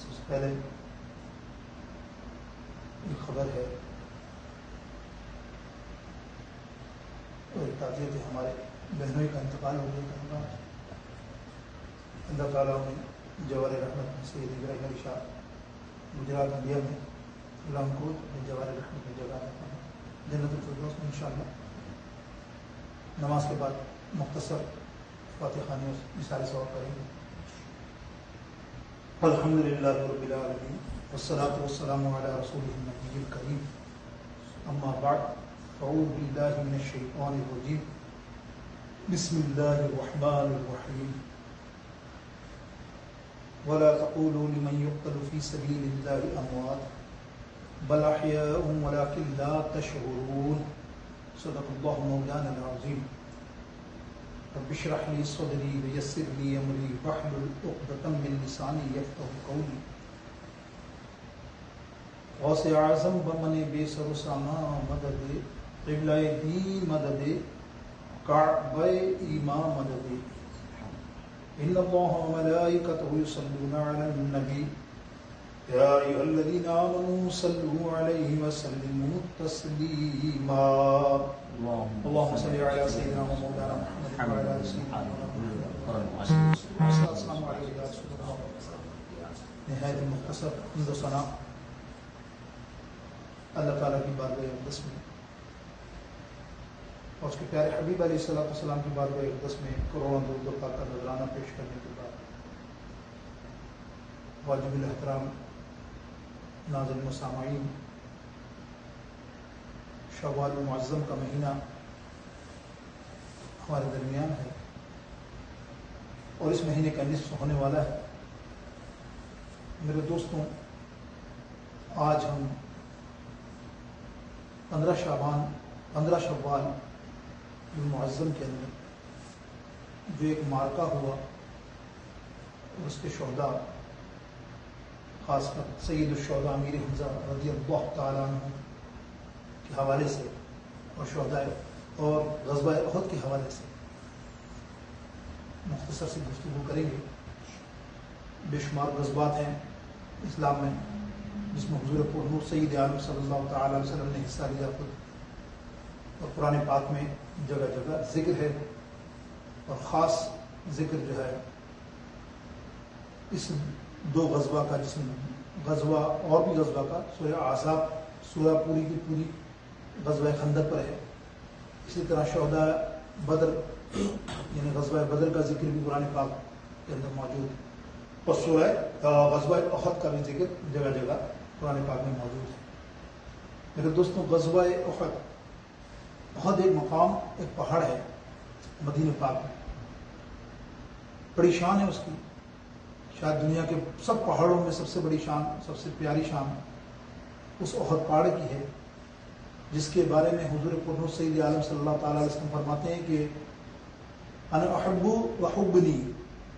سب سے پہلے ایک خبر ہے اور ایک تعزیت ہے، ہمارے بہنوئی کا انتقال ہو گیا تھا۔ اللہ تعالیٰ نے جوار رحمت سید ابراہیم علی شاہ گجرات انڈیا میں اللہ کو جوار رحمت میں جگہ رکھا ہے جنت الفردوس میں انشاءاللہ۔ نماز کے بعد مختصر فاتحہ خوانی اور اشارے ثواب کریں گے۔ الحمدللہ رب العالمین والصلاة والسلام علی رسولہ النبی الکریم، اما بعد اعوذ باللہ من الشیطان الرجیم، بسم اللہ الرحمن الرحیم۔ ولا تقولوا لمن يقتل في سبيل الله اموات بل احياء ولكن لا تشعرون، صدق الله مولانا العظيم۔ رب اشرح لي صدري ويسر لي امري واحلل عقدة من لساني يفقهوا قولي۔ غوث اعظم بمن بے سر و ساما مدد، قبلہ دین مدد، کعبہ ایمان مدد، ان اللہ وملائکتہ یصلون علی النبی یا ایھا الذین آمنوا صلوا علیہ وسلموا تسلیما۔ اللهم صل علی سیدنا مولانا محمد وعلی آل سیدنا محمد۔ السلام علیکم یا رسول اللہ۔ نہایت مختصر حمد و ثنا اللہ تعالیٰ کی بارگاہ اقدس میں اور اس کے پیارے حبیب علیہ السلام کی بارگاہ اقدس میں کروڑوں درود و پاک کا نذرانہ پیش کرنے کے بعد واجب الاحترام ناظرین و سامعین، شوال المعظم کا مہینہ ہمارے درمیان ہے اور اس مہینے کا نصف ہونے والا ہے۔ میرے دوستوں، آج ہم 15 شوال المعظم کے اندر جو ایک مارکہ ہوا اور اس کے شہداء، خاص کر سید الشہداء امیر حمزہ رضی اللہ تعالیٰ عنہ کے حوالے سے اور شہداء اور غزوہ احد کے حوالے سے مختصر سی گفتگو کریں گے۔ بے شمار غزوات ہیں اسلام میں جس میں حضور پرنور سید عالم صلی اللہ تعالیٰ علیہ وسلم نے حصہ لیا خود، اور قرآن پاک میں جگہ جگہ ذکر ہے، اور خاص ذکر جو ہے اس دو غزوہ کا، جس میں غزوہ اور بھی غزوہ کا سورہ احزاب سورہ پوری کی پوری غزوہ خندق پر ہے۔ اسی طرح شہداء بدر یعنی غزوہ بدر کا ذکر بھی قرآن پاک کے اندر موجود ہے، اور سورہ غزوہ احد کا بھی ذکر جگہ جگہ قرآن پاک میں موجود ہے۔ میرے دوستوں، غزوہ احد ایک مقام، ایک پہاڑ ہے مدینہ پاک میں، بڑی شان ہے اس کی، شاید دنیا کے سب پہاڑوں میں سب سے بڑی شان، سب سے پیاری شان اس احد پہاڑ کی ہے، جس کے بارے میں حضور پرنور سید عالم صلی اللہ تعالیٰ علیہ وسلم فرماتے ہیں کہ انا احب وحبنی،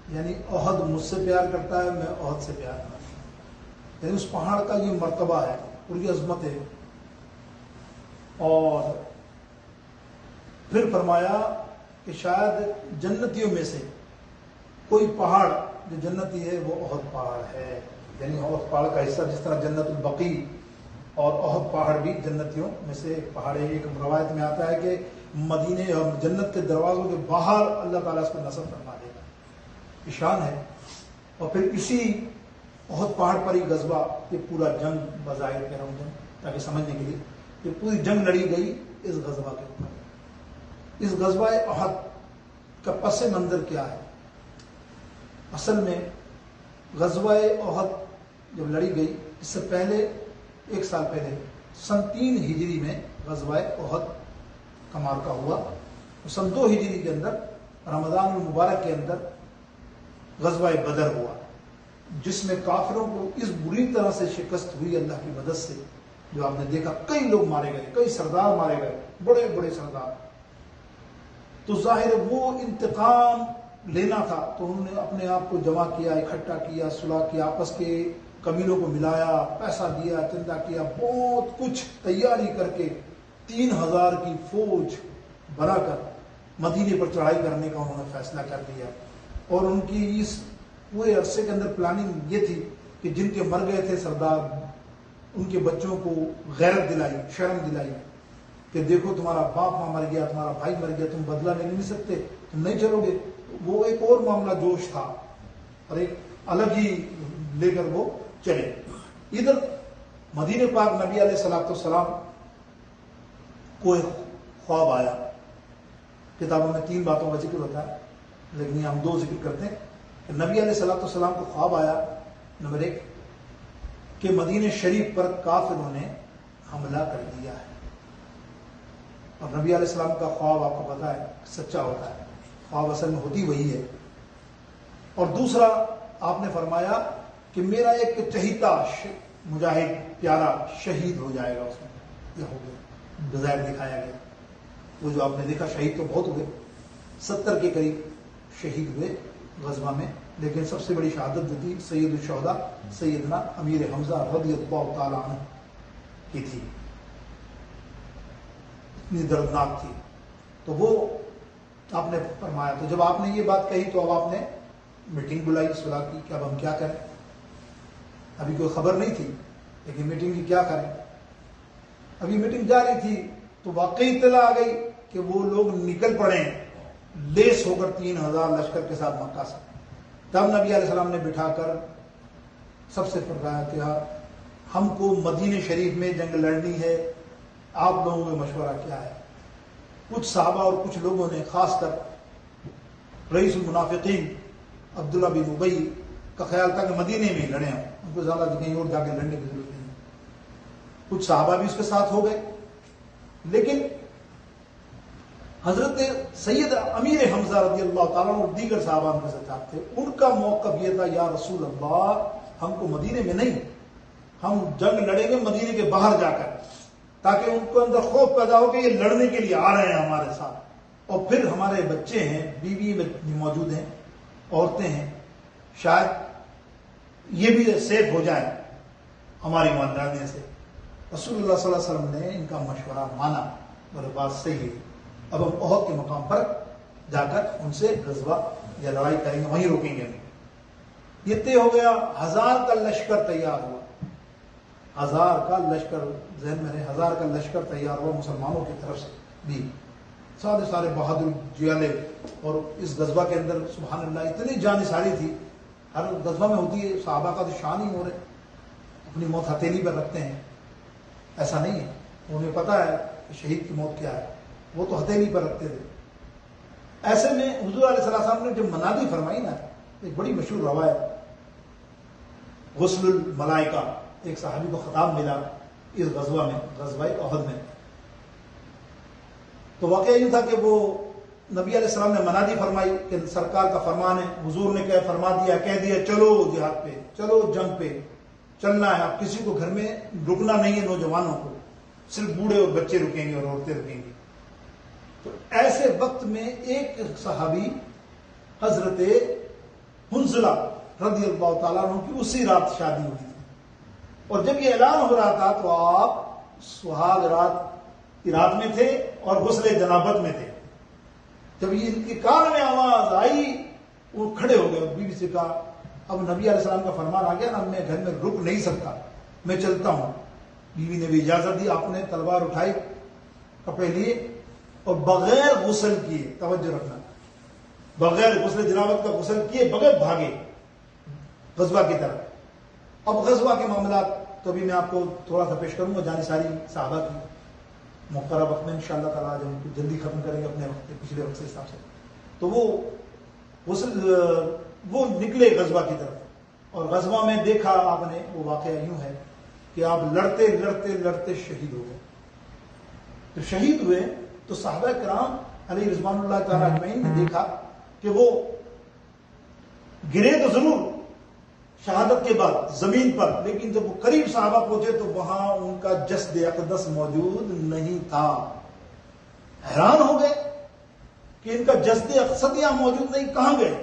یعنی احد مجھ سے پیار کرتا ہے، میں احد سے پیار کرتا ہوں۔ یعنی اس پہاڑ کا یہ مرتبہ ہے، پوری عظمت ہے۔ اور پھر فرمایا کہ شاید جنتیوں میں سے کوئی پہاڑ جو جنتی ہے وہ احد پہاڑ ہے، یعنی احد پہاڑ کا حصہ، جس طرح جنت البقیع اور احد پہاڑ بھی جنتیوں میں سے ایک پہاڑ ہے۔ ایک روایت میں آتا ہے کہ مدینے اور جنت کے دروازوں کے باہر اللہ تعالیٰ اس کو نصب فرما دے گا، شان ہے۔ اور پھر اسی احد پہاڑ پر ہی غزوہ، یہ پورا جنگ، بظاہر کہہ رہا ہوں جنگ تاکہ سمجھنے کے لیے، یہ پوری جنگ لڑی گئی اس غزوہ کے اوپر۔ اس غزوہ احد کا پس منظر کیا ہے؟ اصل میں غزوہ احد جب لڑی گئی، اس سے پہلے 1 سال پہلے سن 3 ہجری میں غزوہ احد کا مارکہ ہوا، اور سن 2 ہجری کے اندر رمضان المبارک کے اندر غزوہ بدر ہوا، جس میں کافروں کو اس بری طرح سے شکست ہوئی اللہ کی مدد سے، جو آپ نے دیکھا کئی لوگ مارے گئے، کئی سردار مارے گئے، بڑے بڑے سردار۔ تو ظاہر وہ انتقام لینا تھا، تو انہوں نے اپنے آپ کو جمع کیا، اکٹھا کیا، صلح کیا، آپس کے قبیلوں کو ملایا، پیسہ دیا، چندہ کیا، بہت کچھ تیاری کر کے 3000 کی فوج بنا کر مدینے پر چڑھائی کرنے کا انہوں نے فیصلہ کر لیا۔ اور ان کی اس پورے عرصے کے اندر پلاننگ یہ تھی کہ جن کے مر گئے تھے سردار، ان کے بچوں کو غیرت دلائی، شرم دلائی کہ دیکھو تمہارا باپ ماں مر گیا، تمہارا بھائی مر گیا، تم بدلہ نہیں لے سکتے، تم نہیں چلو گے. وہ ایک اور معاملہ جوش تھا اور ایک الگ ہی لے کر وہ چلے. ادھر مدینہ پاک نبی علیہ الصلوۃ والسلام کو ایک خواب آیا. کتابوں میں 3 باتوں کا ذکر ہوتا ہے لیکن ہم 2 ذکر کرتے ہیں. کہ نبی علیہ الصلوۃ والسلام کو خواب آیا نمبر 1 کہ مدینہ شریف پر کافروں نے حملہ کر دیا ہے. اور نبی علیہ السلام کا خواب آپ کو پتا ہے سچا ہوتا ہے، خواب اصل میں ہوتی وہی ہے. اور دوسرا آپ نے فرمایا کہ میرا ایک چہیتا مجاہد پیارا شہید ہو جائے گا. اس میں یہ ہو گیا، بظاہر دکھایا گیا. وہ جو آپ نے دیکھا شہید تو بہت ہوئے، 70 کے قریب شہید ہوئے غزوہ میں، لیکن سب سے بڑی شہادت جو تھی سید الشہداء سیدنا امیر حمزہ رضی اللہ تعالی عنہ کی تھی، اتنی دردناک تھی. تو وہ آپ نے فرمایا. تو جب آپ نے یہ بات کہی تو اب آپ نے میٹنگ بلائی صلاح کی کہ اب ہم کیا کریں. ابھی کوئی خبر نہیں تھی لیکن میٹنگ کی کیا کریں. ابھی میٹنگ جا رہی تھی تو واقعی اطلاع آ گئی کہ وہ لوگ نکل پڑے لیس ہو کر 3000 لشکر کے ساتھ مکہ سے. تب نبی علیہ السلام نے بٹھا کر سب سے فرمایا کہ ہم کو مدینہ شریف میں جنگ لڑنی ہے، آپ لوگوں میں مشورہ کیا ہے. کچھ صحابہ اور کچھ لوگوں نے، خاص کر رئیس المنافقین عبداللہ بن ابی کا خیال تھا کہ مدینے میں ہی لڑیں، ان کو زیادہ کہیں اور جا کے لڑنے کی ضرورت نہیں. کچھ صحابہ بھی اس کے ساتھ ہو گئے، لیکن حضرت سید امیر حمزہ رضی اللہ تعالیٰ اور دیگر صحابہ ان کے ساتھ تھے. ان کا موقف یہ تھا یا رسول اللہ ہم کو مدینے میں نہیں، ہم جنگ لڑیں گے مدینے کے باہر جا کر، تاکہ ان کو اندر خوف پیدا ہو کہ یہ لڑنے کے لیے آ رہے ہیں ہمارے ساتھ، اور پھر ہمارے بچے ہیں، بیوی موجود ہیں، عورتیں ہیں، شاید یہ بھی سیف ہو جائیں ہماری ماننے سے. رسول اللہ صلی اللہ علیہ وسلم نے ان کا مشورہ مانا، اور بات صحیح ہے. اب ہم احد کے مقام پر جا کر ان سے غزوہ یا لڑائی کریں گے، وہیں روکیں گے. یہ طے ہو گیا. 1000 کا لشکر تیار ہوا. 1000 کا لشکر ذہن میں رہے، 1000 کا لشکر تیار ہوا مسلمانوں کی طرف سے بھی. سارے بہادر جیالے. اور اس غزوہ کے اندر سبحان اللہ اتنی جان ساری تھی، ہر غزوہ میں ہوتی ہے. صحابہ کا تو شان ہی ہو رہے، اپنی موت ہتھیلی پر رکھتے ہیں. ایسا نہیں ہے، انہیں پتا ہے کہ شہید کی موت کیا ہے، وہ تو ہتھیلی پر رکھتے تھے. ایسے میں حضور علیہ السلام نے جب منادی فرمائی نا، ایک بڑی مشہور روایت، غسل الملائکہ، ایک صحابی کو خطاب ملا اس غزوہ میں، غزوہ احد میں. تو واقعہ یہ تھا کہ وہ نبی علیہ السلام نے منادی فرمائی کہ سرکار کا فرمان ہے، حضور نے فرما دیا، کہہ دیا چلو جہاد پہ، چلو جنگ پہ چلنا ہے. آپ کسی کو گھر میں رکنا نہیں ہے، نوجوانوں کو، صرف بوڑھے اور بچے رکیں گے اور عورتیں رکیں گی. تو ایسے وقت میں ایک صحابی حضرت حنظلہ رضی اللہ تعالیٰ عنہ کی اسی رات شادی ہوئی تھی. اور جب یہ اعلان ہو رہا تھا تو آپ سہاگ رات میں تھے اور غسل جنابت میں تھے. جب یہ ان کے کان میں آواز آئی وہ کھڑے ہو گئے. بیوی سے کہا اب نبی علیہ السلام کا فرمان آ گیا نا، میں گھر میں رک نہیں سکتا، میں چلتا ہوں. بیوی نے بھی اجازت دی. آپ نے تلوار اٹھائی، کپڑے لیے اور بغیر غسل کیے، توجہ رکھنا، بغیر غسل جنابت کا غسل کیے بغیر بھاگے غزوہ کی طرف. اب غزوہ کے معاملات تو ابھی میں آپ کو تھوڑا سا پیش کروں گا، جانی ساری صحابہ کی مقررہ وقت میں انشاءاللہ تعالیٰ جب ان کو جلدی ختم کریں گے اپنے وقت پچھلے وقت کے حساب سے. تو وہ غسل وہ نکلے غزوہ کی طرف، اور غزوہ میں دیکھا آپ نے وہ واقعہ یوں ہے کہ آپ لڑتے لڑتے لڑتے شہید ہو گئے. تو شہید ہوئے تو صحابہ کرام علیہ رضوان اللہ تعالیٰ اجمعین نے دیکھا کہ وہ گرے تو ضرور شہادت کے بعد زمین پر، لیکن جب وہ قریب صحابہ پہنچے تو وہاں ان کا جسد اقدس موجود نہیں تھا. حیران ہو گئے کہ ان کا جسد اقدس یہاں موجود نہیں، کہاں گئے؟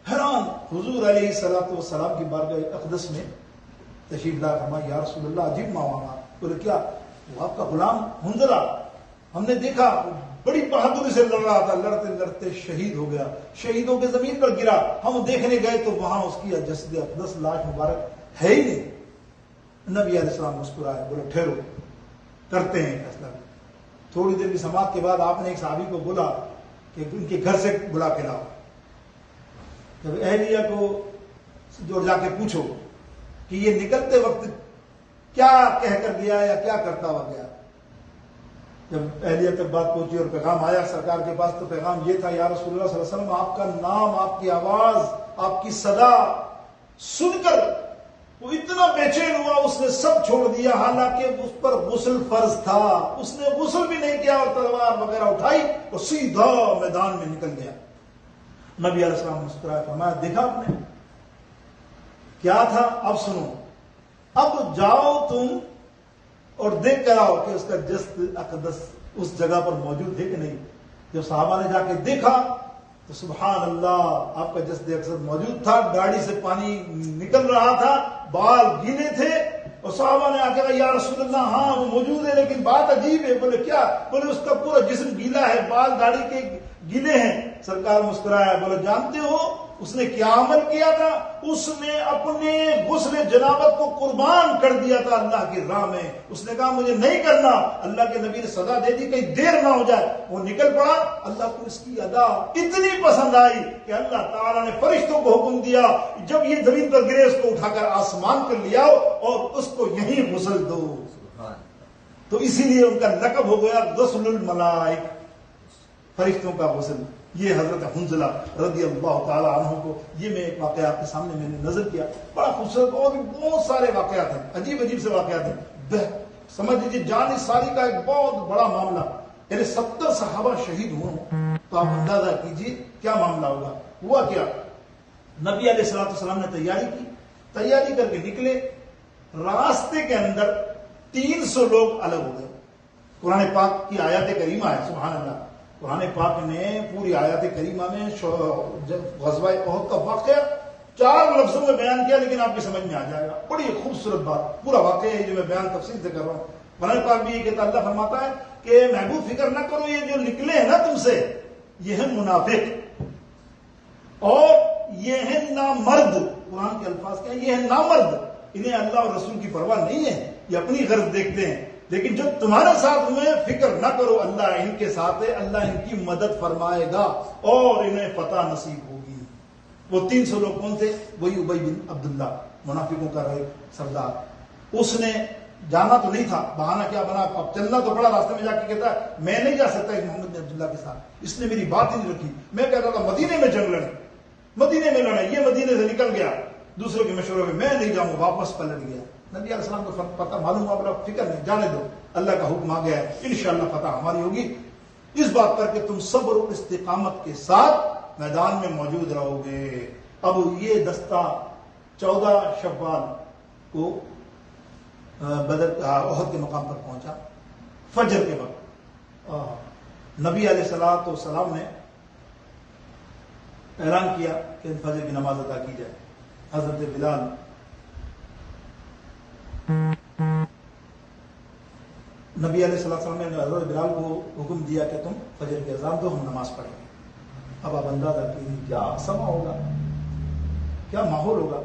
حیران. حضور علیہ الصلوۃ والسلام کی بارگاہ اقدس میں تشریف لا فرمایا، یا رسول اللہ عجیب معاملہ. بولے کیا؟ وہ آپ کا غلام حنظلہ، ہم نے دیکھا بڑی بہادری سے لڑ رہا تھا، لڑتے لڑتے شہید ہو گیا، شہیدوں کے زمین پر گرا. ہم دیکھنے گئے تو وہاں اس کی جسد اقدس لاش مبارک ہے ہی نہیں. نبی علیہ السلام مسکرائے, بولے ٹھہرو کرتے ہیں فیصلہ. تھوڑی دیر کی سماعت کے بعد آپ نے ایک صحابی کو بولا کہ ان کے گھر سے بلا کے لاؤ. جب اہلیہ کو جو جا کے پوچھو کہ یہ نکلتے وقت کیا کہہ کر گیا یا کیا کرتا ہوا گیا. جب اہلیہ تک بات پہنچی اور پیغام آیا سرکار کے پاس, تو پیغام یہ تھا, یا رسول اللہ صلی اللہ علیہ وسلم, آپ کا نام, آپ کی آواز, آپ کی صدا سن کر وہ اتنا بے چین ہوا, اس نے سب چھوڑ دیا, حالانکہ اس پر غسل فرض تھا. اس نے غسل بھی نہیں کیا اور تلوار وغیرہ اٹھائی اور سیدھا میدان میں نکل گیا. نبی علیہ السلام مسکرایا, فرمایا دیکھا آپ نے کیا تھا, اب سنو, اب جاؤ تم اور دیکھ کر آؤ کہ اس کا جسد اقدس اس جگہ پر موجود ہے کہ نہیں. جب صحابہ نے جا کے دیکھا تو سبحان اللہ, آپ کا جسد اقدس موجود تھا, گاڑی سے پانی نکل رہا تھا, بال گیلے تھے, اور صحابہ نے آ کے کہا یا رسول اللہ ہاں وہ موجود ہے, لیکن بات عجیب ہے. بولے کیا؟ بولے اس کا پورا جسم گیلا ہے, بال داڑھی کے گیلے ہیں. سرکار مسکرایا, بولے جانتے ہو اس نے کیا عمل کیا تھا؟ اس نے اپنے غسل جنابت کو قربان کر دیا تھا اللہ کی راہ میں. اس نے کہا مجھے نہیں کرنا, اللہ کے نبی نے سزا دے دی کہیں دیر نہ ہو جائے. وہ نکل پڑا, اللہ کو اس کی ادا اتنی پسند آئی کہ اللہ تعالیٰ نے فرشتوں کو حکم دیا جب یہ زمین پر گرے اس کو اٹھا کر آسمان پر لے آؤ اور اس کو یہیں غسل دو. تو اسی لیے ان کا لقب ہو گیا غسل الملائک, فرشتوں کا غسل. یہ حضرت حنظلہ رضی اللہ تعالیٰ عنہ کو, یہ میں ایک واقعہ آپ کے سامنے میں نے نظر کیا, بڑا خوبصورت, اور بھی بہت سارے واقعات ہیں, عجیب عجیب سے واقعات ہیں. سمجھ لیجیے جان ساری کا ایک بہت بڑا معاملہ, یعنی 70 صحابہ شہید ہوں تو آپ اندازہ کیجیے کیا معاملہ ہوگا. ہوا کیا, نبی علیہ السلام نے تیاری کر کے نکلے, راستے کے اندر 300 لوگ الگ ہو گئے. قرآن پاک کی آیات کریمہ ہے, سبحان اللہ, قرآن پاک نے پوری آیات کریمہ میں جب غزوہ احد کا واقعہ 4 لفظوں میں بیان کیا, لیکن آپ کی سمجھ میں آ جائے گا. بڑی خوبصورت بات, پورا واقعہ ہے جو میں بیان تفصیل سے کر رہا ہوں. قرآن پاک بھی یہ کہتا, اللہ فرماتا ہے کہ محبوب فکر نہ کرو, یہ جو نکلے ہیں نا تم سے, یہ ہیں منافق اور یہ ہیں نامرد. قرآن کے الفاظ کیا ہیں, یہ ہیں نامرد, انہیں اللہ اور رسول کی پرواہ نہیں ہے, یہ اپنی غرض دیکھتے ہیں. لیکن جو تمہارے ساتھ ہوئے فکر نہ کرو, اللہ ان کے ساتھ ہے, اللہ ان کی مدد فرمائے گا اور انہیں فتح نصیب ہوگی. وہ 300 لوگ کون تھے؟ وہی ابی بن عبداللہ, منافقوں کا سردار. اس نے جانا تو نہیں تھا, بہانہ کیا بنا, اب چلنا تو پڑا. راستے میں جا کے کہتا ہے میں نہیں جا سکتا محمد بن عبداللہ کے ساتھ, اس نے میری بات ہی نہیں رکھی. میں کہتا تھا مدینے میں جنگ لڑیں, مدینے میں لڑیں. یہ مدینے سے نکل گیا, دوسروں کے مشورے میں میں نہیں جاؤں, واپس پلٹ گیا. نبی علیہ السلام کو پتہ معلوم ہوا, بڑا فکر نہیں, جانے دو, اللہ کا حکم آ گیا ہے, انشاءاللہ فتح ہماری ہوگی. اس بات پر کہ تم صبر و استقامت کے ساتھ میدان میں موجود رہو گے. اب یہ دستہ 14 شوال کو بدر احد کے مقام پر پہنچا. فجر کے وقت نبی علیہ السلام نے اعلان کیا کہ فجر کی نماز ادا کی جائے. حضرت بلال نبی علیہ السلام نے حضرت بلال کو حکم دیا کہ تم فجر کی اذان دو, ہم نماز پڑھیں گے. اب آپ اندازہ کیجیے کیا سما ہوگا, کیا ماحول ہوگا.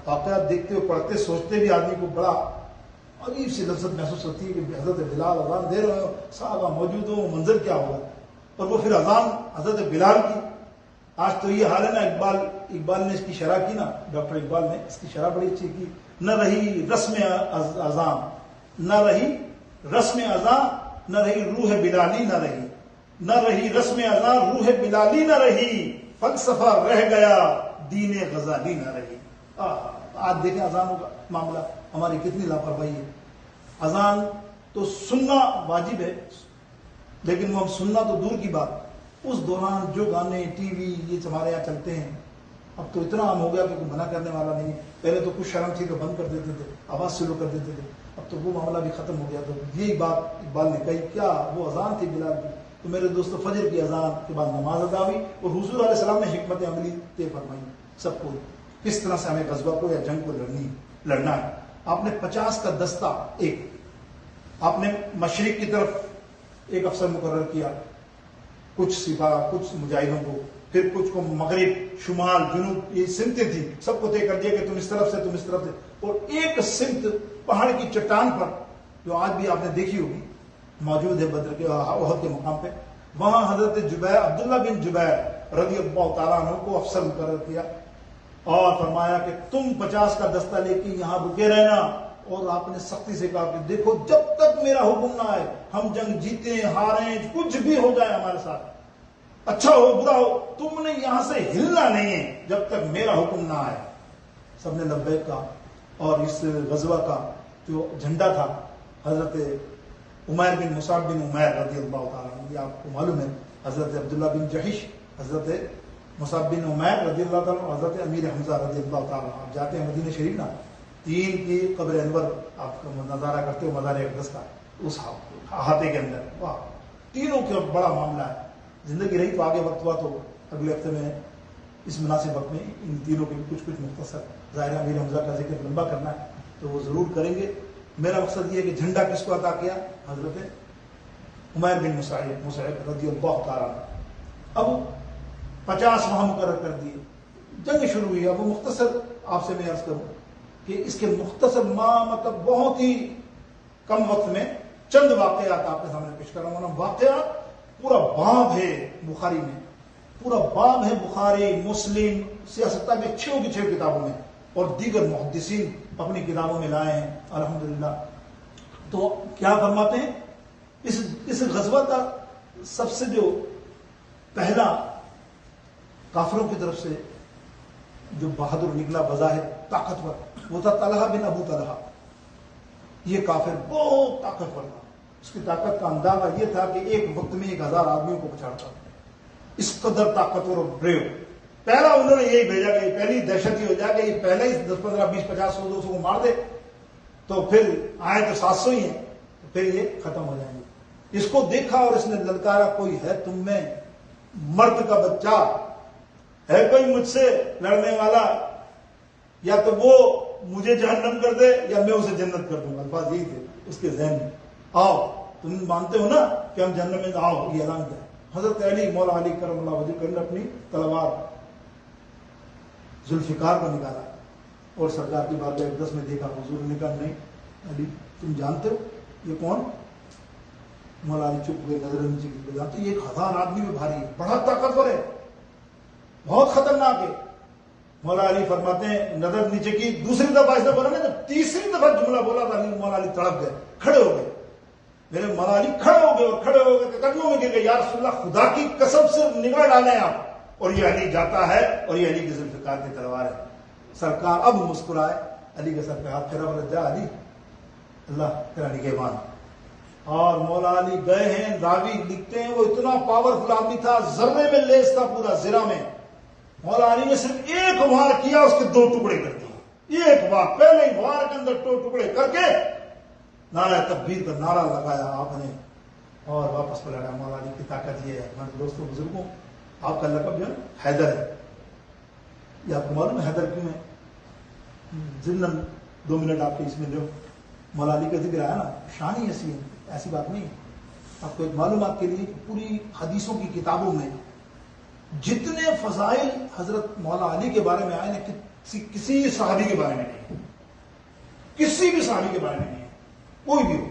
واقعات دیکھتے ہوئے پڑھتے سوچتے بھی آدمی کو بڑا عجیب سی لذت محسوس ہوتی ہے کہ حضرت بلال اذان دے رہے ہو, صحابہ موجود ہو, منظر کیا ہوگا. اور وہ پھر اذان حضرت بلال کی. آج تو یہ حال ہے نا, اقبال نے اس کی شرح کی نا, ڈاکٹر اقبال نے اس کی شرح بڑی اچھی کی. نہ رہی رسم اذان, نہ رہی رسم اذان, نہ رہی روح بلالی, نہ رہی رسم اذان, روح بلالی نہ رہی, فلسفہ رہ گیا, دین غزالی نہ رہی. آج دیکھیں اذانوں کا معاملہ, ہماری کتنی لاپرواہی ہے. اذان تو سننا واجب ہے, لیکن وہ ہم سننا تو دور کی بات, اس دوران جو گانے ٹی وی یہ ہمارے یہاں چلتے ہیں, اب تو اتنا عام ہو گیا کہ کوئی منع کرنے والا نہیں. پہلے تو کچھ شرم تھی تو بند کر دیتے تھے, آواز سلو کر دیتے تھے, اب تو وہ معاملہ بھی ختم ہو گیا. تو یہی بات اقبال نے کہی, کیا وہ اذان تھی بلال کی. تو میرے دوستو, فجر کی اذان کے بعد نماز ادا ہوئی, اور حضور علیہ السلام نے حکمت عملی طے فرمائی سب کو, کس طرح سے ہمیں غزوہ کو یا جنگ کو لڑنا ہے. آپ نے 50 کا دستہ, آپ نے مشرق کی طرف ایک افسر مقرر کیا, کچھ سپاہ کچھ مجاہدوں کو, پھر کچھ کو مغرب، شمال، جنوب، یہ سمتیں تھیں، سب کو طے کر دیا کہ تم اس طرف سے، تم اس طرف سے. اور ایک سمت پہاڑ کی چٹان پر جو آج بھی آپ نے دیکھی ہوگی موجود ہے بدر کے احد کے مقام پہ، وہاں حضرت جبیر، عبداللہ بن جبیر رضی اللہ تعالیٰ عنہ کو افسر مقرر کیا اور فرمایا کہ تم 50 کا دستہ لے کے یہاں رکے رہنا. اور آپ نے سختی سے کہا کہ دیکھو جب تک میرا حکم نہ آئے، ہم جنگ جیتے ہاریں کچھ بھی ہو جائے ہمارے ساتھ، اچھا ہو برا ہو، تم نے یہاں سے ہلنا نہیں ہے جب تک میرا حکم نہ آئے. سب نے لبیک کہا. اور اس غزوہ کا جو جھنڈا تھا حضرت عمیر بن مصعب بن عمیر رضی اللہ تعالیٰ عنہ، یہ آپ کو معلوم ہے حضرت عبداللہ بن جحش، حضرت مصعب بن عمیر رضی اللہ تعالیٰ عنہ، حضرت امیر حمزہ رضی اللہ تعالیٰ عنہ. آپ جاتے ہیں مدینہ شریف نا، 3 کی قبر انور آپ کا نظارہ کرتے ہو، مزار اقدس کا، اس احاطے کے اندر، واہ، تینوں کا بڑا معاملہ ہے. زندگی رہی تو آگے وقت ہوا تو اگلے ہفتے میں اس مناسب وقت میں ان تینوں کے کچھ مختصر ظاہر امیر حمزہ کا ذکر لمبا کرنا ہے تو وہ ضرور کریں گے. میرا مقصد یہ ہے کہ جھنڈا کس کو عطا کیا؟ حضرت عمیر بن مصعب رضی اللہ تعالیٰ عنہ. اب 50 وہاں مقرر کر دیے، جنگ شروع ہوئی. اب وہ مختصر آپ سے میں عرض کروں کہ اس کے مختصر مطلب بہت ہی کم وقت میں چند واقعات آپ کے سامنے پیش کر رہا ہوں. واقعات پورا باب ہے بخاری میں، پورا باب ہے بخاری، مسلم، سیاستہ میں 6 کی 6 کتابوں میں، اور دیگر محدثین اپنی کتابوں میں لائے ہیں الحمدللہ. تو کیا فرماتے ہیں اس غزوہ کا سب سے جو پہلا کافروں کی طرف سے جو بہادر نکلا بظاہر طاقتور، وہ تھا طلحہ بن ابو طلحہ. یہ کافر بہت طاقتور تھا. اس کی طاقت کا اندازہ یہ تھا کہ ایک وقت میں 1000 آدمیوں کو پچاڑتا. اس قدر طاقتور اور بریو. پہلا انہوں نے یہی بھیجا کہ پہلی دہشت یہ ہو جائے کہ یہ پہلے ہی 10 15 20 50 100 200 کو مار دے تو پھر آئے تو 700 ہی ہیں، تو پھر یہ ختم ہو جائیں گے. اس کو دیکھا اور اس نے للکارا، کوئی ہے تم میں مرد کا بچہ ہے کوئی مجھ سے لڑنے والا، یا تو وہ مجھے جہنم کر دے یا میں اسے جنت کر دوں. الفاظ یہی تھے اس کے ذہن میں. آؤ تم مانتے ہو نا کہ ہم جہنم میں آؤ، یہ اعلان کیا. حضرت علی، مولا علی کرم اللہ وجہ نے اپنی تلوار ذوالفقار کو نکالا اور سرکار کی بارگاہ اقدس میں دیکھا. حضور نے کہا نہیں علی تم جانتے ہو یہ کون؟ مولا علی چپ گئے، نظر نیچے کی. جانتے یہ 1000 آدمی میں بھاری ہے، بڑا طاقتور ہے، بہت خطرناک ہے. مولا علی فرماتے ہیں نظر نیچے کی. دوسری دفعہ اس نے بولا نا، جب تیسری دفعہ جملہ بولا تھا مولا علی تڑپ گئے، کھڑے ہو گئے. میرے مولا علی کھڑے ہو گئے اور کھڑے ہو گئے قدموں میں گر گئے. یا رسول اللہ خدا کی قسم سے نگاہ ڈالیں آپ، اور یہ علی جاتا ہے اور یہ علی کی ذوالفقار کی تلوار ہے. سرکار اب مسکرائے، علی کے سر پہ ہاتھ پھیرا، بولے جا علی اللہ تیرا نگہبان. اور مولا علی گئے ہیں. راوی لکھتے ہیں وہ اتنا پاورفل آدمی تھا، ذرے میں لیس تھا پورا زرہ میں. مولا علی نے صرف ایک وار کیا، اس کے 2 ٹکڑے کر دیے. ایک وار، پہلے ہی وار کے اندر 2 ٹکڑے کر کے نعرہ تکبیر کا نعرہ لگایا آپ نے اور واپس پلٹا. مولا علی کی طاقت یہ ہے. ہمارے دوستوں بزرگوں، آپ کا لقب جو ہے حیدر ہے. یہ آپ کو معلوم ہے حیدر کیوں ہے؟ ضمن 2 منٹ آپ کے اس میں جو مولا علی کا ذکر آیا نا، شان ہی ایسی ہے، ایسی بات نہیں. آپ کو ایک معلومات کے لیے پوری حدیثوں کی کتابوں میں جتنے فضائل حضرت مولا علی کے بارے میں آئے نا، کسی صحابی کے بارے میں نہیں، کسی بھی صحابی کے بارے میں نہیں، کوئی بھی ہو.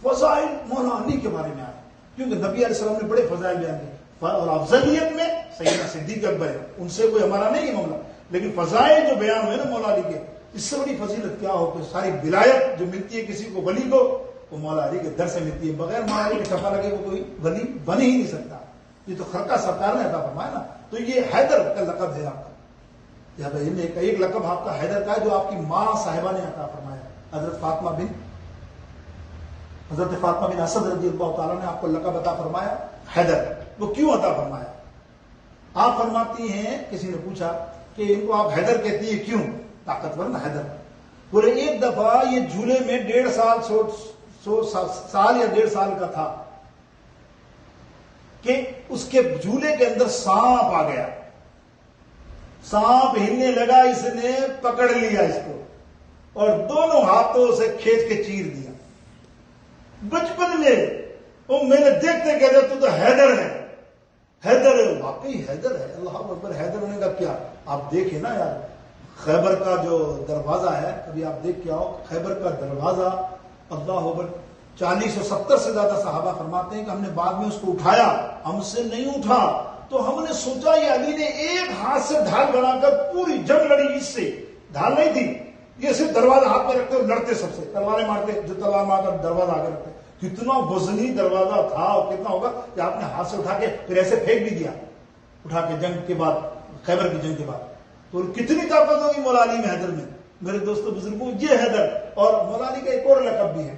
فضائل مولا علی کے بارے میں آئے کیونکہ نبی علیہ السلام نے بڑے فضائل بیان کیے. اور افضلیت میں سیدنا صدیق اکبر ہے، ان سے کوئی ہمارا نہیں ہے معاملہ، لیکن فضائل جو بیان ہوئے نا مولا علی کے، اس سے بڑی فضیلت کیا ہو کہ ساری ولایت جو ملتی ہے کسی کو ولی کو، وہ مولا علی کے در سے ملتی ہے. بغیر مولا علی کے چھپا لگے وہ کوئی ولی بن ہی نہیں سکتا. یہ تو خرقہ سرکار نے عطا فرمایا نا. تو یہ حیدر کا لقب ہے آپ کا. ایک لقب آپ کا حیدر کا ہے جو آپ کی ماں صاحبہ نے عطا فرمایا. حضرت فاطمہ بن اسد رضی اللہ تعالیٰ نے آپ کو لقب عطا فرمایا حیدر. وہ کیوں عطا فرمایا؟ آپ فرماتی ہیں، کسی نے پوچھا کہ ان کو آپ حیدر کہتی ہیں کیوں؟ طاقتور نا حیدر. بولے ایک دفعہ یہ جھولے میں 1.5 سال یا 1.5 سال کا تھا کہ اس کے جھولے کے اندر سانپ آ گیا. سانپ ہلنے لگا، اس نے پکڑ لیا اس کو اور دونوں ہاتھوں سے کھینچ کے چیر دیا. بچپن میں وہ میں نے دیکھتے کہہ رہے تو حیدر ہے. حیدر ہے، واقعی حیدر ہے، اللہ اکبر، حیدر ہونے کا کیا. آپ دیکھیں نا یار، خیبر کا جو دروازہ ہے، کبھی آپ دیکھ کے آؤ، خیبر کا دروازہ، اللہ اکبر، 40 اور 70 سے زیادہ صحابہ فرماتے ہیں کہ ہم نے بعد میں اس کو اٹھایا، ہم سے نہیں اٹھا، تو ہم نے سوچا یہ علی نے ایک ہاتھ سے ڈھال بنا کر پوری جنگ لڑی، اس سے ڈھال نہیں تھی، یہ صرف دروازہ ہاتھ میں رکھتے اور لڑتے، سب سے تلواریں مارتے، جو تلوار مار کر دروازہ آگے رکھتے. کتنا وزنی دروازہ تھا اور کتنا ہوگا کہ آپ نے ہاتھ سے اٹھا کے پھر ایسے پھینک بھی دیا، اٹھا کے جنگ کے بعد، خیبر کی جنگ کے بعد. تو کتنی طاقت ہوگی مولا علی میں، حیدر میں. میرے دوستوں بزرگوں، یہ حیدر. اور مولا علی کا ایک اور لقب بھی ہے،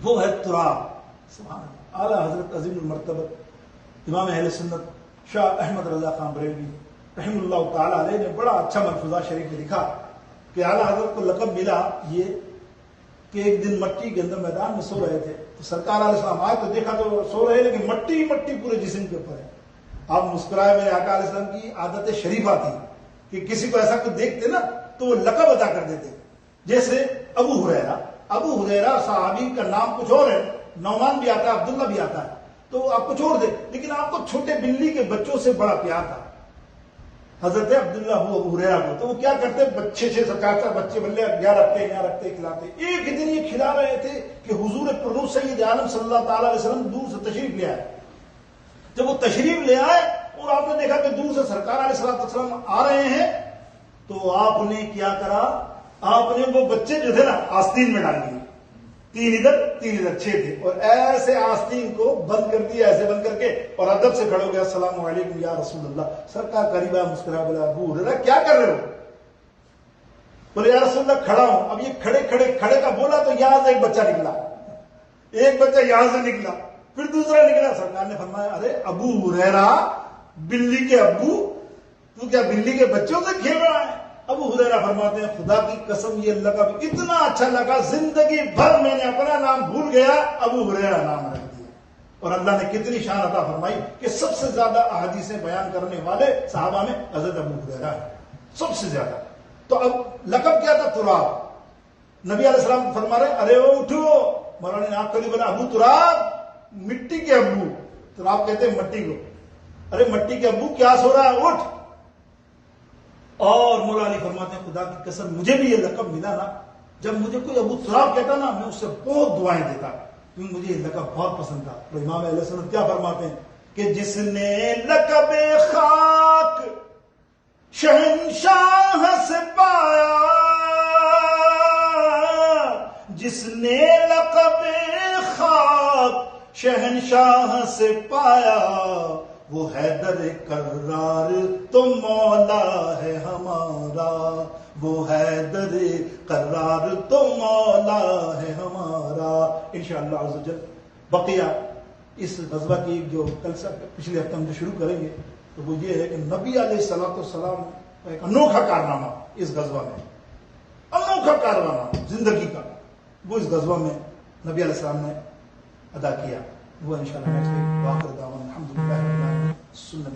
وہ ہے تراب. سبحان اللہ. اعلیٰ حضرت عظیم المرتبت امام اہل سنت شاہ احمد رضا خان بریلوی رحم اللہ تعالیٰ علیہ نے بڑا اچھا ملفوظہ شریف میں لکھا کہ اعلیٰ حضرت کو لقب ملا یہ کہ ایک دن مٹی کے اندر میدان میں سو رہے تھے، تو سرکار علیہ السلام آئے تو دیکھا تو سو رہے لیکن مٹی مٹی پورے جسم کے اوپر ہے. آپ مسکرائے. میرے آقا علیہ السلام کی عادت شریفہ تھی کہ کسی کو ایسا کچھ دیکھتے نا تو وہ لقب ادا کر دیتے. جیسے ابو ہریرہ صحابی کا نام کچھ اور ہے، نعمان بھی آتا ہے، عبداللہ بھی آتا ہے، تو آپ کو چھوڑ دے، لیکن آپ کو چھوٹے بلی کے بچوں سے بڑا پیار تھا حضرت عبداللہ ابو ہریرہ کو. تو وہ کیا کرتے، بچے سرکار کا بچے بلے یہاں رکھتے کھلاتے. ایک دن یہ کھلا رہے تھے کہ حضور پرنور سید عالم صلی اللہ تعالیٰ علیہ وسلم دور سے تشریف لے آئے. جب وہ تشریف لے آئے اور آپ نے دیکھا کہ دور سے سرکار علیہ السلام آ رہے ہیں، تو آپ نے کیا کرا، آپ نے وہ بچے جو تھے نا آستین میں ڈال دیے، 3 ادھر 6 تھے، اور ایسے آستین کو بند کر دیا، ایسے بند کر کے، اور ادب سے کھڑے ہو گیا، السلام علیکم یا رسول اللہ. سرکار قریب آیا، مسکرا، بولا ابو ہریرہ کیا کر رہے ہو؟ بولے یا رسول اللہ کھڑا ہوں. اب یہ کھڑے کا بولا تو یہاں سے ایک بچہ نکلا، ایک بچہ یہاں سے نکلا، پھر دوسرا نکلا. سرکار نے فرمایا ارے ابو ہریرہ، بلی کے ابو، تو کیا بلی کے بچوں سے کھیل رہا ہے؟ ابو ہریرہ فرماتے ہیں خدا کی قسم یہ لقب اتنا اچھا لگا، زندگی بھر میں نے اپنا نام بھول گیا، ابو ہریرہ نام رکھ دیا. اور اللہ نے کتنی شان عطا فرمائی کہ سب سے زیادہ احادیثیں بیان کرنے والے صحابہ میں حضرت ابو ہریرہ ہے، سب سے زیادہ. تو اب لقب کیا تھا؟ تراب. نبی علیہ السلام فرما رہے ارے وہ اٹھو. مولانا نے آنکھ کھولی، بولا ابو تراب، مٹی کے ابو. تراب کہتے ہیں مٹی کو. ارے مٹی کے ابو کیا سو رہا ہے، اٹھ. اور مولا علی فرماتے ہیں خدا کی قسم مجھے بھی یہ لقب ملا نا، جب مجھے کوئی ابو تراب کہتا نا میں اس سے بہت دعائیں دیتا، کیونکہ مجھے یہ لقب بہت پسند تھا. تو امام اہل سنت کیا فرماتے ہیں کہ جس نے لقب خاک شہنشاہ سے پایا، جس نے لقب خاک شہنشاہ سے پایا، وہ حیدر کرار تو مولا ہے ہمارا، وہ حیدر کرار تو مولا ہے ہمارا. انشاءاللہ عز و جل بقیہ اس غزوہ کی جو کل سے پچھلے ہفتے ہم جو شروع کریں گے تو وہ یہ ہے کہ نبی علیہ السلام کا ایک انوکھا کارنامہ اس غزوہ میں، انوکھا کارنامہ زندگی کا، وہ اس غزوہ میں نبی علیہ السلام نے ادا کیا. وہ انشاءاللہ نیکسٹ ویک. واخر دعوانا الحمدللہ رب العالمین. سنت